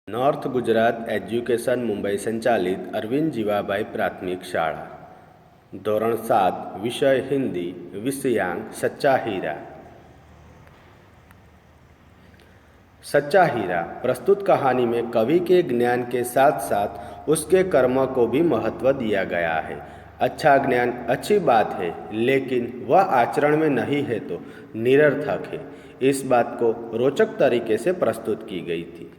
North Gujarat education Mumbai संचालित अरविंद जीवाबाई प्राथमिक शाळा, धोरण 7, विषय हिंदी, विषयांक सच्चा हीरा। सच्चा हीरा प्रस्तुत कहानी में कवि के ज्ञान के साथ साथ उसके कर्म को भी महत्व दिया गया है। अच्छा ज्ञान अच्छी बात है, लेकिन वह आचरण में नहीं है तो निरर्थक है। इस बात को रोचक तरीके से प्रस्तुत की गई थी।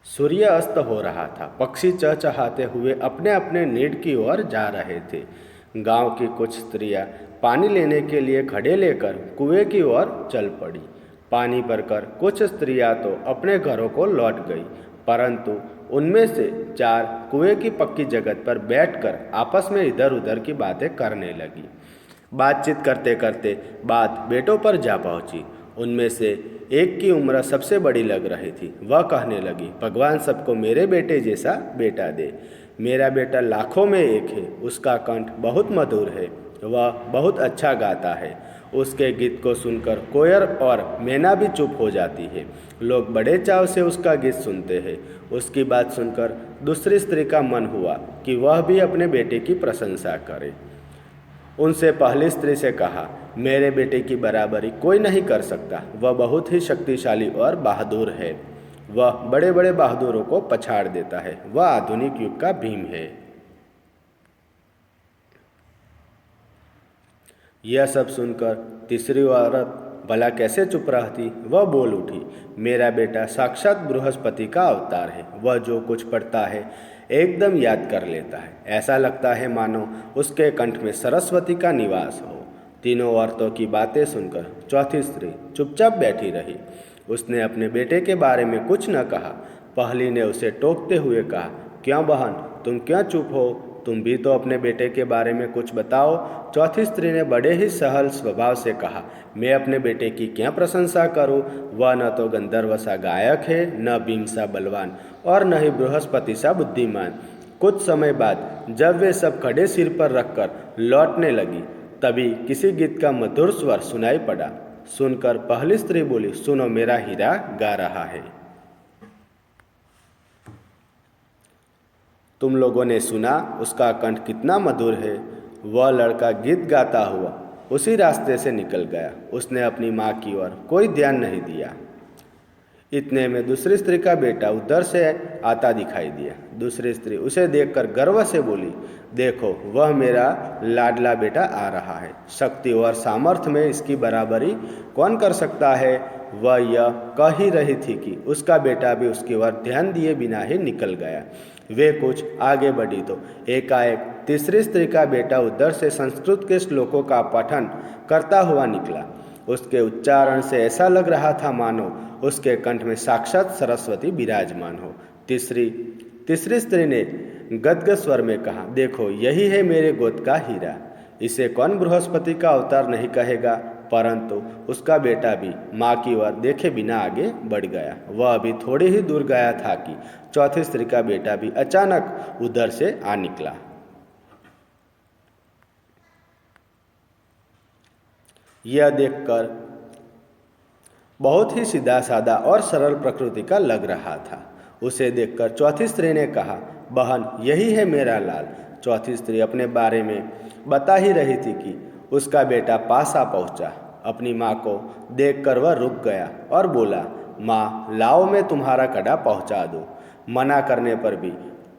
सूर्य अस्त हो रहा था। पक्षी चहचहाते हुए अपने अपने नीड की ओर जा रहे थे। गांव की कुछ स्त्रियां पानी लेने के लिए घड़े लेकर कुएं की ओर चल पड़ी। पानी भरकर कुछ स्त्रियां तो अपने घरों को लौट गई, परंतु उनमें से 4 कुएं की पक्की जगह पर बैठकर आपस में इधर उधर की बातें करने लगी। बातचीत करते करते बात बेटों पर जा पहुंची। उनमें से एक की उम्र सबसे बड़ी लग रही थी। वह कहने लगी, भगवान सबको मेरे बेटे जैसा बेटा दे। मेरा बेटा लाखों में एक है। उसका कंठ बहुत मधुर है। वह बहुत अच्छा गाता है। उसके गीत को सुनकर कोयर और मैना भी चुप हो जाती है। लोग बड़े चाव से उसका गीत सुनते हैं। उसकी बात सुनकर दूसरी स्त्री का मन हुआ कि वह भी अपने बेटे की प्रशंसा करे। उनसे पहली स्त्री से कहा, मेरे बेटे की बराबरी कोई नहीं कर सकता। वह बहुत ही शक्तिशाली और बहादुर है। वह बड़े बड़े बहादुरों को पछाड़ देता है। वह आधुनिक युग का भीम है। यह सब सुनकर तीसरी औरत भला कैसे चुप रहती। वह बोल उठी, मेरा बेटा साक्षात बृहस्पति का अवतार है। वह जो कुछ पढ़ता है एकदम याद कर लेता है। ऐसा लगता है मानो उसके कंठ में सरस्वती का निवास हो। तीनों औरतों की बातें सुनकर चौथी स्त्री चुपचाप बैठी रही। उसने अपने बेटे के बारे में कुछ न कहा। पहली ने उसे टोकते हुए कहा, क्यों बहन, तुम क्यों चुप हो? तुम भी तो अपने बेटे के बारे में कुछ बताओ। चौथी स्त्री ने बड़े ही सहल स्वभाव से कहा, मैं अपने बेटे की क्या प्रशंसा करूं? वह न तो गंधर्व सा गायक है, न भीम सा बलवान और न ही बृहस्पति सा बुद्धिमान। कुछ समय बाद जब वे सब खड़े सिर पर रखकर लौटने लगी, तभी किसी गीत का मधुर स्वर सुनाई पड़ा। सुनकर पहली स्त्री बोली, सुनो, मेरा हीरा गा रहा है। तुम लोगों ने सुना उसका कंठ कितना मधुर है। वह लड़का गीत गाता हुआ उसी रास्ते से निकल गया। उसने अपनी माँ की ओर कोई ध्यान नहीं दिया। इतने में दूसरी स्त्री का बेटा उधर से आता दिखाई दिया। दूसरी स्त्री उसे देखकर गर्व से बोली, देखो, वह मेरा लाडला बेटा आ रहा है। शक्ति और सामर्थ्य में इसकी बराबरी कौन कर सकता है? वह यह कह ही रही थी कि उसका बेटा भी उसकी ओर ध्यान दिए बिना ही निकल गया। वे कुछ आगे बढ़ी तो एकाएक तीसरी स्त्री का बेटा उधर से संस्कृत के श्लोकों का पठन करता हुआ निकला। उसके उच्चारण से ऐसा लग रहा था मानो उसके कंठ में साक्षात सरस्वती विराजमान हो। तीसरी स्त्री ने गदगद स्वर में कहा, देखो, यही है मेरे गोद का हीरा। इसे कौन बृहस्पति का अवतार नहीं कहेगा? परंतु उसका बेटा भी माँ की ओर देखे बिना आगे बढ़ गया। वह अभी थोड़ी ही दूर गया था कि चौथी स्त्री का बेटा भी अचानक उधर से आ निकला। यह देखकर बहुत ही सीधा साधा और सरल प्रकृति का लग रहा था। उसे देखकर चौथी स्त्री ने कहा, बहन, यही है मेरा लाल। चौथी स्त्री अपने बारे में बता ही रही थी कि उसका बेटा पास आ पहुंचा। अपनी माँ को देखकर वह रुक गया और बोला, माँ, लाओ, मैं तुम्हारा कड़ा पहुंचा दूँ। मना करने पर भी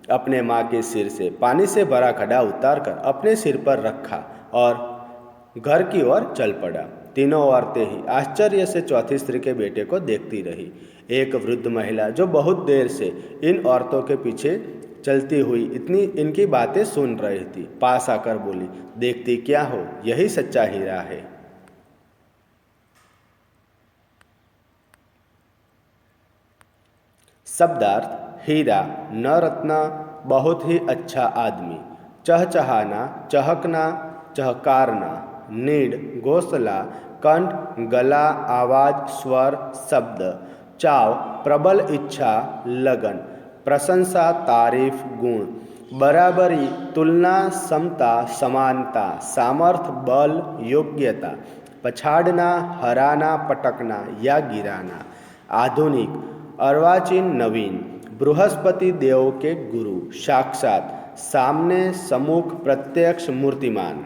अपने माँ के सिर से पानी से भरा कड़ा उतारकर अपने सिर पर रखा और घर की ओर चल पड़ा। तीनों औरतें ही आश्चर्य से चौथी स्त्री के बेटे को देखती रही। एक वृद्ध महिला जो बहुत देर से इन औरतों के पीछे चलती हुई इनकी बातें सुन रही थी, पास आकर बोली, देखती क्या हो, यही सच्चा हीरा है। शब्दार्थ: हीरा, न रत्न, बहुत ही अच्छा आदमी। चहचहाना, चहकना, चहकारना। नीड, घोंसला, कंठ, गला, आवाज, स्वर, शब्द। चाव, प्रबल इच्छा, लगन। प्रशंसा, तारीफ, गुण। बराबरी, तुलना, समता, समानता, सामर्थ्य, बल, योग्यता। पछाड़ना, हराना, पटकना या गिराना। आधुनिक, अर्वाचीन, नवीन। बृहस्पति देव के गुरु, साक्षात, सामने, सम्मुख, प्रत्यक्ष, मूर्तिमान।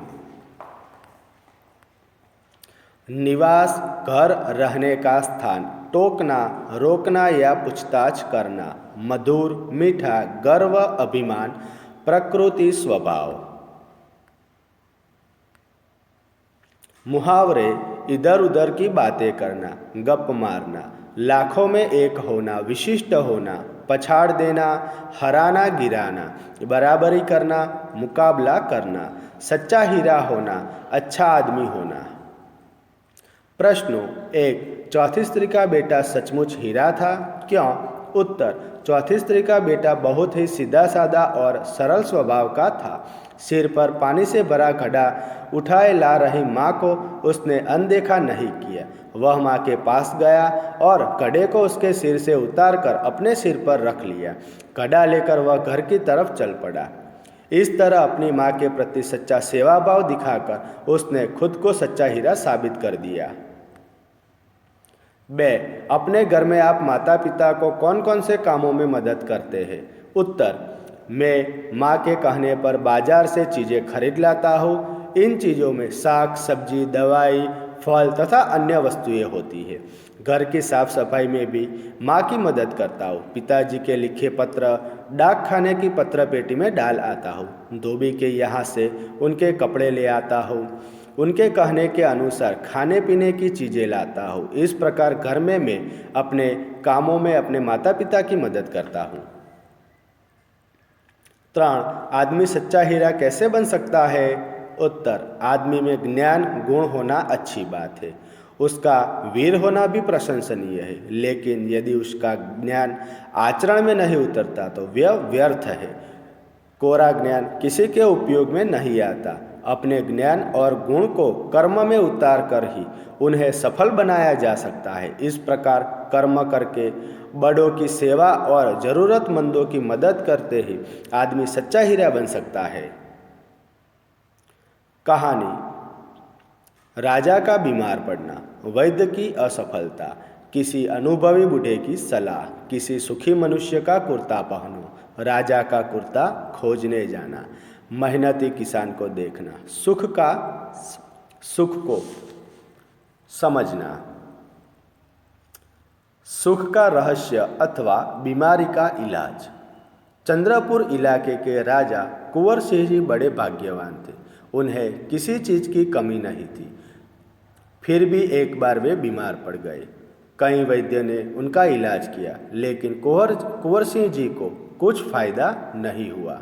निवास, घर, रहने का स्थान। टोकना, रोकना या पूछताछ करना। मधुर, मीठा, गर्व, अभिमान, प्रकृति, स्वभाव। मुहावरे, इधर उधर की बातें करना, गप मारना। लाखों में एक होना, विशिष्ट होना, पछाड़ देना, हराना, गिराना, बराबरी करना, मुकाबला करना। सच्चा हीरा होना, अच्छा आदमी होना। प्रश्नों, 1. चौथी स्त्री का बेटा सचमुच हीरा था, क्यों? उत्तर, चौथी स्त्री का बेटा बहुत ही सीधा साधा और सरल स्वभाव का था। सिर पर पानी से भरा घड़ा उठाए ला रही माँ को उसने अनदेखा नहीं किया। वह माँ के पास गया और घड़े को उसके सिर से उतारकर अपने सिर पर रख लिया। घड़ा लेकर वह घर की तरफ चल पड़ा। इस तरह अपनी माँ के प्रति सच्चा सेवा भाव दिखाकर उसने खुद को सच्चा हीरा साबित कर दिया। 2. अपने घर में आप माता पिता को कौन कौन से कामों में मदद करते हैं? उत्तर, मैं माँ के कहने पर बाजार से चीज़ें खरीद लाता हूँ। इन चीज़ों में साग, सब्जी, दवाई, फल तथा अन्य वस्तुएं होती है। घर की साफ सफाई में भी माँ की मदद करता हूँ। पिताजी के लिखे पत्र डाक खाने की पत्र पेटी में डाल आता हूँ। धोबी के यहाँ से उनके कपड़े ले आता हूँ। उनके कहने के अनुसार खाने पीने की चीज़ें लाता हूँ। इस प्रकार घर में मैं अपने कामों में अपने माता पिता की मदद करता हूँ। 3. आदमी सच्चा हीरा कैसे बन सकता है? उत्तर, आदमी में ज्ञान गुण होना अच्छी बात है। उसका वीर होना भी प्रशंसनीय है, लेकिन यदि उसका ज्ञान आचरण में नहीं उतरता तो वह व्यर्थ है। कोरा ज्ञान किसी के उपयोग में नहीं आता। अपने ज्ञान और गुण को कर्म में उतार कर ही उन्हें सफल बनाया जा सकता है। इस प्रकार कर्म करके बड़ों की सेवा और ज़रूरतमंदों की मदद करते ही आदमी सच्चा हीरा बन सकता है। कहानी, राजा का बीमार पड़ना, वैद्य की असफलता, किसी अनुभवी बूढ़े की सलाह, किसी सुखी मनुष्य का कुर्ता पहनो, राजा का कुर्ता खोजने जाना, मेहनती किसान को देखना, सुख को समझना। सुख का रहस्य अथवा बीमारी का इलाज। चंद्रपुर इलाके के राजा कुंवर सिंह जी बड़े भाग्यवान थे। उन्हें किसी चीज़ की कमी नहीं थी। फिर भी एक बार वे बीमार पड़ गए। कई वैद्य ने उनका इलाज किया, लेकिन कुंवर सिंह जी को कुछ फायदा नहीं हुआ।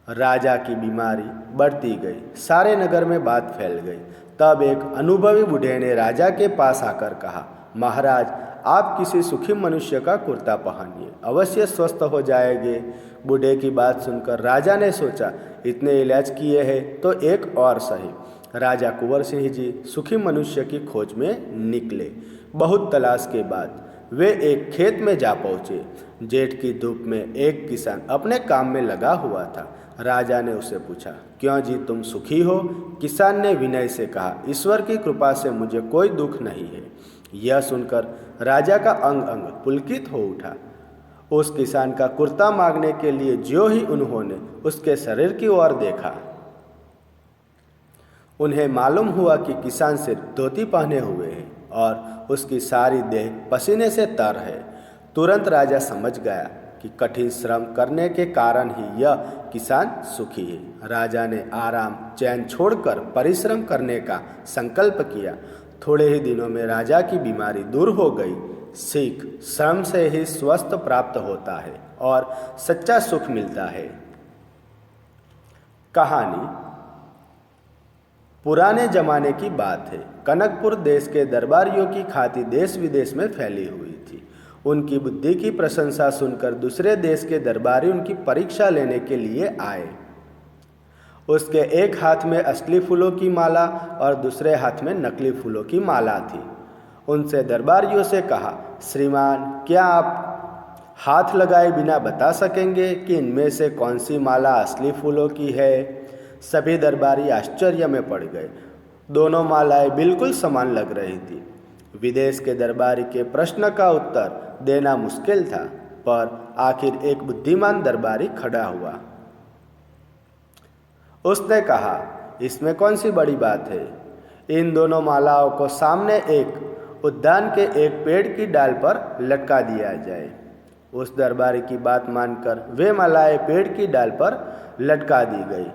राजा की बीमारी बढ़ती गई। सारे नगर में बात फैल गई। तब एक अनुभवी बूढ़े ने राजा के पास आकर कहा, महाराज, आप किसी सुखी मनुष्य का कुर्ता पहनिए, अवश्य स्वस्थ हो जाएंगे। बूढ़े की बात सुनकर राजा ने सोचा, इतने इलाज किए हैं तो एक और सही। राजा कुंवर सिंह जी सुखी मनुष्य की खोज में निकले। बहुत तलाश के बाद वे एक खेत में जा पहुँचे। जेठ की धूप में एक किसान अपने काम में लगा हुआ था। राजा ने उससे पूछा, क्यों जी, तुम सुखी हो? किसान ने विनय से कहा, ईश्वर की कृपा से मुझे कोई दुख नहीं है। यह सुनकर राजा का अंग अंग पुलकित हो उठा। उस किसान का कुर्ता मांगने के लिए जो ही उन्होंने उसके शरीर की ओर देखा, उन्हें मालूम हुआ कि किसान सिर्फ धोती पहने हुए है और उसकी सारी देह पसीने से तर है। तुरंत राजा समझ गया कि कठिन श्रम करने के कारण ही यह किसान सुखी है। राजा ने आराम चैन छोड़कर परिश्रम करने का संकल्प किया। थोड़े ही दिनों में राजा की बीमारी दूर हो गई। सीख, श्रम से ही स्वस्थ प्राप्त होता है और सच्चा सुख मिलता है। कहानी, पुराने जमाने की बात है। कनकपुर देश के दरबारियों की ख्याति देश विदेश में फैली हुई थी। उनकी बुद्धि की प्रशंसा सुनकर दूसरे देश के दरबारी उनकी परीक्षा लेने के लिए आए। उसके एक हाथ में असली फूलों की माला और दूसरे हाथ में नकली फूलों की माला थी। उनसे दरबारियों से कहा, श्रीमान, क्या आप हाथ लगाए बिना बता सकेंगे कि इनमें से कौन सी माला असली फूलों की है? सभी दरबारी आश्चर्य में पड़ गए। दोनों मालाएं बिल्कुल समान लग रही थी। विदेश के दरबारी के प्रश्न का उत्तर देना मुश्किल था, पर आखिर एक बुद्धिमान दरबारी खड़ा हुआ। उसने कहा, इसमें कौन सी बड़ी बात है? इन दोनों मालाओं को सामने एक उद्यान के एक पेड़ की डाल पर लटका दिया जाए। उस दरबारी की बात मानकर वे मालाएं पेड़ की डाल पर लटका दी गई।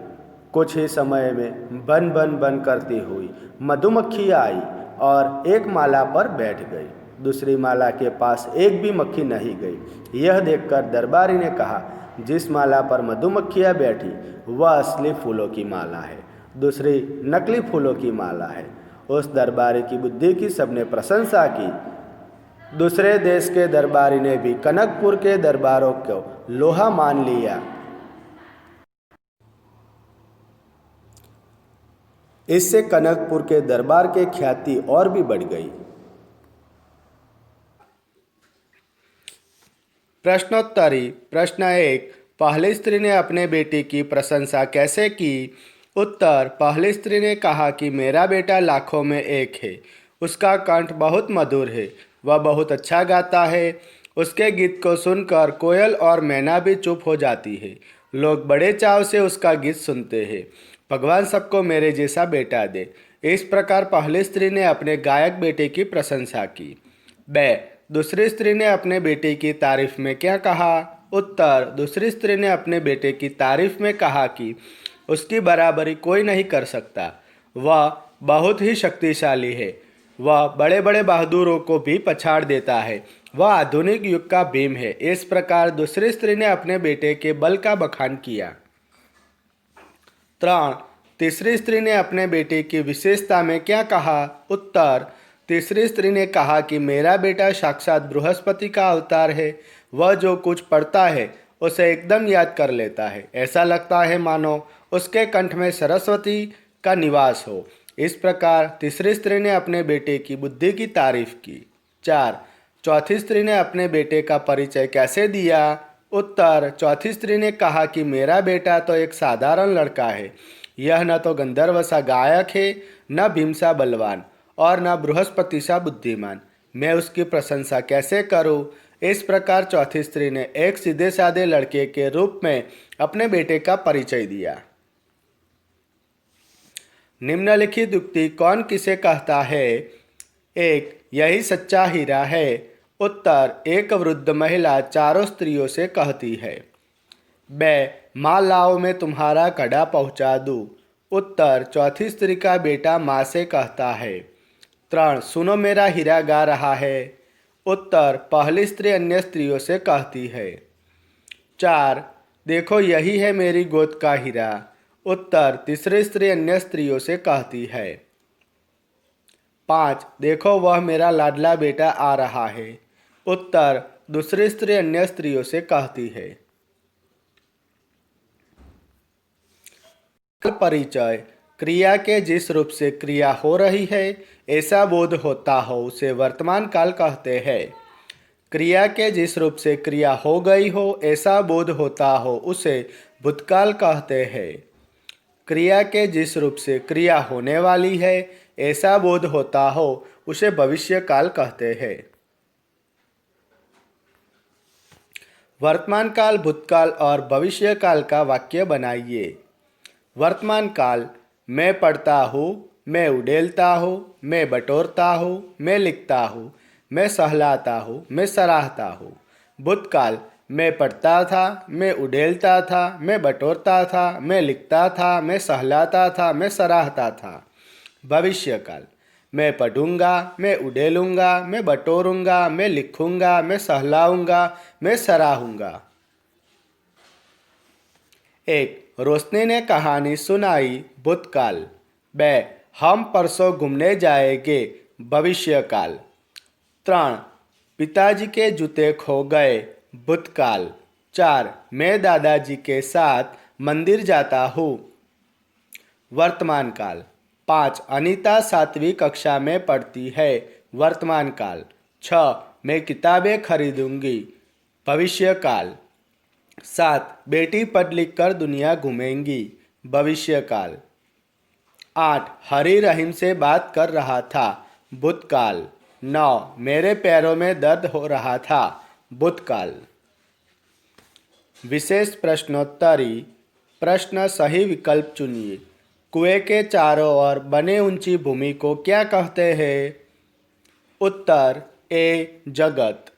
कुछ ही समय में बन बन बन करती हुई मधुमक्खियाँ आई और एक माला पर बैठ गई। दूसरी माला के पास एक भी मक्खी नहीं गई। यह देखकर दरबारी ने कहा, जिस माला पर मधुमक्खियाँ बैठी वह असली फूलों की माला है, दूसरी नकली फूलों की माला है। उस दरबारी की बुद्धि की सबने प्रशंसा की। दूसरे देश के दरबारी ने भी कनकपुर के दरबारों को लोहा मान लिया। इससे कनकपुर के दरबार की ख्याति और भी बढ़ गई। प्रश्नोत्तरी प्रश्न 1, पहली स्त्री ने अपने बेटे की प्रशंसा कैसे की? उत्तर, पहली स्त्री ने कहा कि मेरा बेटा लाखों में एक है। उसका कंठ बहुत मधुर है, वह बहुत अच्छा गाता है। उसके गीत को सुनकर कोयल और मैना भी चुप हो जाती है। लोग बड़े चाव से उसका गीत सुनते हैं। भगवान सबको मेरे जैसा बेटा दे। इस प्रकार पहली स्त्री ने अपने गायक बेटे की प्रशंसा की। ब, दूसरी स्त्री ने अपने बेटे की तारीफ में क्या कहा? उत्तर, दूसरी स्त्री ने अपने बेटे की तारीफ में कहा कि उसकी बराबरी कोई नहीं कर सकता। वह बहुत ही शक्तिशाली है। वह बड़े बड़े बहादुरों को भी पछाड़ देता है। वह आधुनिक युग का भीम है। इस प्रकार दूसरी स्त्री ने अपने बेटे के बल का बखान किया। 3, तीसरी स्त्री ने अपने बेटे की विशेषता में क्या कहा? उत्तर, तीसरी स्त्री ने कहा कि मेरा बेटा साक्षात बृहस्पति का अवतार है। वह जो कुछ पढ़ता है उसे एकदम याद कर लेता है। ऐसा लगता है मानो उसके कंठ में सरस्वती का निवास हो। इस प्रकार तीसरी स्त्री ने अपने बेटे की बुद्धि की तारीफ की। 4, चौथी स्त्री ने अपने बेटे का परिचय कैसे दिया? उत्तर, चौथी स्त्री ने कहा कि मेरा बेटा तो एक साधारण लड़का है। यह न तो गंधर्व सा गायक है, न भीम सा बलवान और न बृहस्पति सा बुद्धिमान। मैं उसकी प्रशंसा कैसे करूं? इस प्रकार चौथी स्त्री ने एक सीधे साधे लड़के के रूप में अपने बेटे का परिचय दिया। निम्नलिखित युक्ति कौन किसे कहता है? 1, यही सच्चा हीरा है। उत्तर, एक वृद्ध महिला चारों स्त्रियों से कहती है। ब, माँ लाओ मैं तुम्हारा कड़ा पहुँचा दूँ। उत्तर, चौथी स्त्री का बेटा माँ से कहता है। 3, सुनो मेरा हीरा गा रहा है। उत्तर, पहली स्त्री अन्य स्त्रियों से कहती है। 4, देखो यही है मेरी गोद का हीरा। उत्तर, तीसरी स्त्री अन्य स्त्रियों से कहती है। 5, देखो वह मेरा लाडला बेटा आ रहा है। उत्तर, दूसरी स्त्री अन्य स्त्रियों से कहती है। परिचय, क्रिया के जिस रूप से क्रिया हो रही है ऐसा बोध होता हो उसे वर्तमान काल कहते हैं। क्रिया के जिस रूप से क्रिया हो गई हो ऐसा बोध होता हो उसे भूतकाल कहते हैं। क्रिया के जिस रूप से क्रिया होने वाली है ऐसा बोध होता हो उसे भविष्य काल कहते हैं। वर्तमान काल, भूतकाल और भविष्य काल का वाक्य बनाइए। वर्तमान काल, मैं पढ़ता हूँ, मैं उड़ेलता हूँ, मैं बटोरता हूँ, मैं लिखता हूँ, मैं सहलाता हूँ, मैं सराहता हूँ। भूतकाल, मैं पढ़ता था, मैं उड़ेलता था, मैं बटोरता था, मैं लिखता था, मैं सहलाता था, मैं सराहता था। भविष्य काल, मैं पढ़ूंगा, मैं उड़ेलूंगा, मैं बटोरूंगा, मैं लिखूंगा, मैं सहलाऊंगा, मैं सराहूंगा। 1, रोशनी ने कहानी सुनाई। भूतकाल। ब, हम परसों घूमने जाएंगे। भविष्यकाल। 3, पिताजी के जूते खो गए। भूतकाल। 4, मैं दादाजी के साथ मंदिर जाता हूँ। वर्तमान काल। 5, अनीता 7वीं कक्षा में पढ़ती है। वर्तमान काल। 6, मैं किताबें खरीदूंगी। भविष्य काल। 7, बेटी पढ़ लिख कर दुनिया घूमेंगी। भविष्य काल। 8. हरी रहीम से बात कर रहा था, भूतकाल। 9. मेरे पैरों में दर्द हो रहा था, भूतकाल। विशेष प्रश्नोत्तरी। प्रश्न सही विकल्प चुनिए। कुएं के चारों ओर बने ऊंची भूमि को क्या कहते हैं? उत्तर ए. जगत।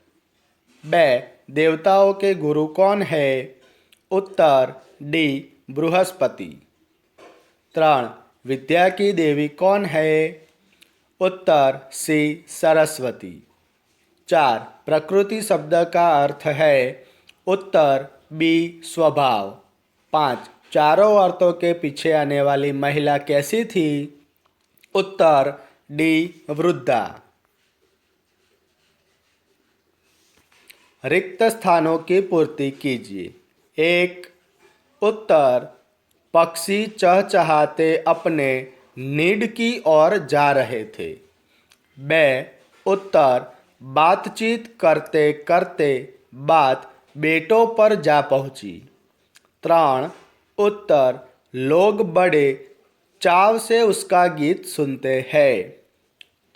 ब. देवताओं के गुरु कौन है? उत्तर डी. बृहस्पति। 3. विद्या की देवी कौन है? उत्तर सी. सरस्वती। 4. प्रकृति शब्द का अर्थ है? उत्तर बी. स्वभाव। 5. चारों औरतों के पीछे आने वाली महिला कैसी थी? उत्तर डी. वृद्धा। रिक्त स्थानों की पूर्ति कीजिए। 1. उत्तर पक्षी चहचहाते अपने नीड की ओर जा रहे थे। ब. उत्तर बातचीत करते करते बात बेटों पर जा पहुंची। 3. उत्तर लोग बड़े चाव से उसका गीत सुनते हैं।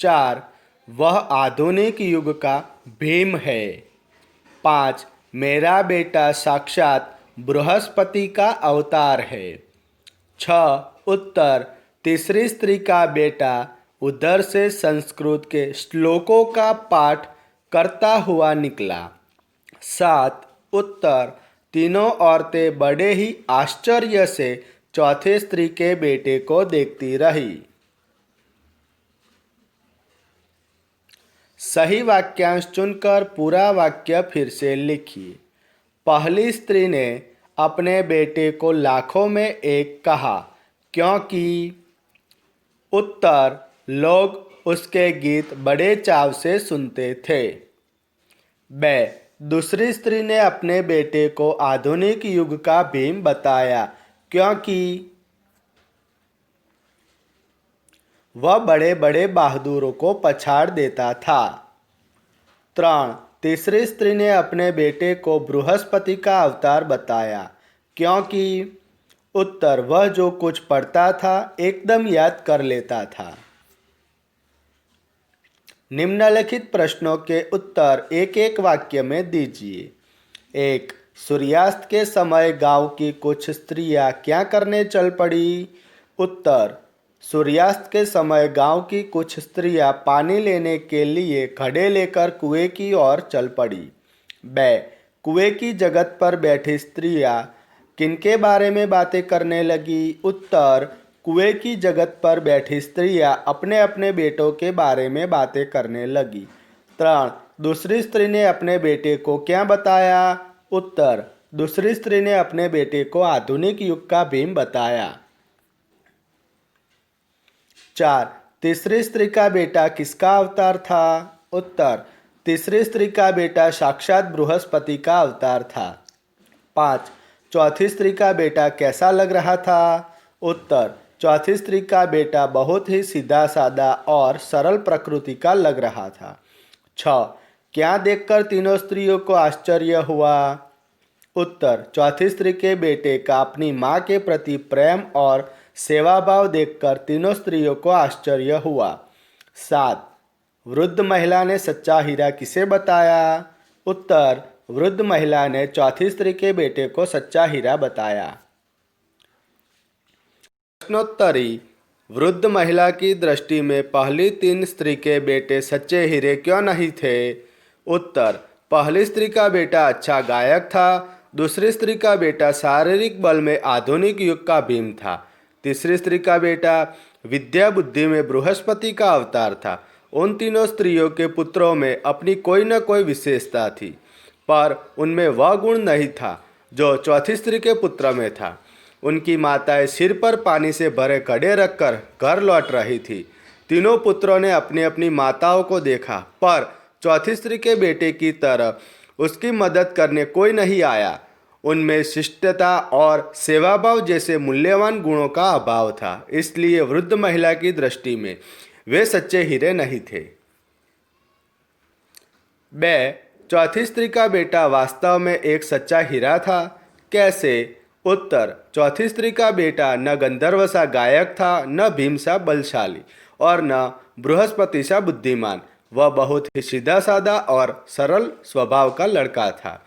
4. वह आधुनिक युग का भीम है। 5. मेरा बेटा साक्षात बृहस्पति का अवतार है। 6. उत्तर तीसरी स्त्री का बेटा उधर से संस्कृत के श्लोकों का पाठ करता हुआ निकला। 7. उत्तर तीनों औरतें बड़े ही आश्चर्य से चौथे स्त्री के बेटे को देखती रही। सही वाक्यांश चुनकर पूरा वाक्य फिर से लिखिए। पहली स्त्री ने अपने बेटे को लाखों में एक कहा, क्योंकि। उत्तर लोग उसके गीत बड़े चाव से सुनते थे। ब. दूसरी स्त्री ने अपने बेटे को आधुनिक युग का भीम बताया, क्योंकि वह बड़े बड़े बहादुरों को पछाड़ देता था। 3. तीसरी स्त्री ने अपने बेटे को बृहस्पति का अवतार बताया, क्योंकि। उत्तर वह जो कुछ पढ़ता था एकदम याद कर लेता था। निम्नलिखित प्रश्नों के उत्तर एक एक वाक्य में दीजिए। 1. सूर्यास्त के समय गांव की कुछ स्त्रियां क्या करने चल पड़ी? उत्तर सूर्यास्त के समय गांव की कुछ स्त्रियां पानी लेने के लिए घड़े लेकर कुएं की ओर चल पड़ी। ब. कुएं की जगत पर बैठी स्त्रियां किनके बारे में बातें करने लगी? उत्तर कुएं की जगत पर बैठी स्त्रियां अपने अपने बेटों के बारे में बातें करने लगी। 3. दूसरी स्त्री ने अपने बेटे को क्या बताया? उत्तर दूसरी स्त्री ने अपने बेटे को आधुनिक युग का भीम बताया। 4. तीसरी स्त्री का बेटा किसका अवतार था? उत्तर तीसरी स्त्री का बेटा साक्षात बृहस्पति का अवतार था। 5. चौथी स्त्री का बेटा कैसा लग रहा था? उत्तर चौथी स्त्री का बेटा बहुत ही सीधा साधा और सरल प्रकृति का लग रहा था। 6. क्या देखकर तीनों स्त्रियों को आश्चर्य हुआ? उत्तर चौथी स्त्री के बेटे का अपनी माँ के प्रति प्रेम और सेवा भाव देखकर तीनों स्त्रियों को आश्चर्य हुआ। 7. वृद्ध महिला ने सच्चा हीरा किसे बताया? उत्तर वृद्ध महिला ने चौथी स्त्री के बेटे को सच्चा हीरा बताया। प्रश्नोत्तरी। वृद्ध महिला की दृष्टि में पहली 3 स्त्री के बेटे सच्चे हीरे क्यों नहीं थे? उत्तर पहली स्त्री का बेटा अच्छा गायक था, दूसरी स्त्री का बेटा शारीरिक बल में आधुनिक युग का भीम था, तीसरी स्त्री का बेटा विद्या बुद्धि में बृहस्पति का अवतार था। उन तीनों स्त्रियों के पुत्रों में अपनी कोई न कोई विशेषता थी, पर उनमें वह गुण नहीं था जो चौथी स्त्री के पुत्र में था। उनकी माताएं सिर पर पानी से भरे घड़े रखकर घर लौट रही थी। तीनों पुत्रों ने अपनी अपनी माताओं को देखा, पर चौथी स्त्री के बेटे की तरह उसकी मदद करने कोई नहीं आया। उनमें शिष्टता और सेवाभाव जैसे मूल्यवान गुणों का अभाव था, इसलिए वृद्ध महिला की दृष्टि में वे सच्चे हीरे नहीं थे। ब. चौथी स्त्री का बेटा वास्तव में एक सच्चा हीरा था। कैसे? उत्तर, चौथी स्त्री का बेटा न गंधर्व सा गायक था, न भीम सा बलशाली और न बृहस्पति सा बुद्धिमान। वह बहुत ही सीधा साधा और सरल स्वभाव का लड़का था।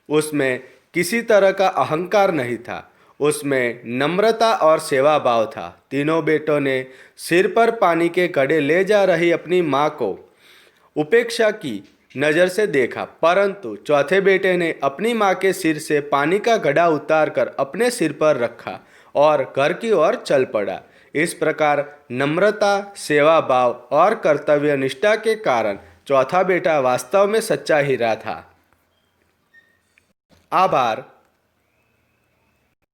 उसमें किसी तरह का अहंकार नहीं था। उसमें नम्रता और सेवा भाव था। तीनों बेटों ने सिर पर पानी के घड़े ले जा रही अपनी माँ को उपेक्षा की नज़र से देखा, परंतु चौथे बेटे ने अपनी माँ के सिर से पानी का घड़ा उतारकर अपने सिर पर रखा और घर की ओर चल पड़ा। इस प्रकार नम्रता, सेवा भाव और कर्तव्य निष्ठा के कारण चौथा बेटा वास्तव में सच्चा हीरा था। आभार।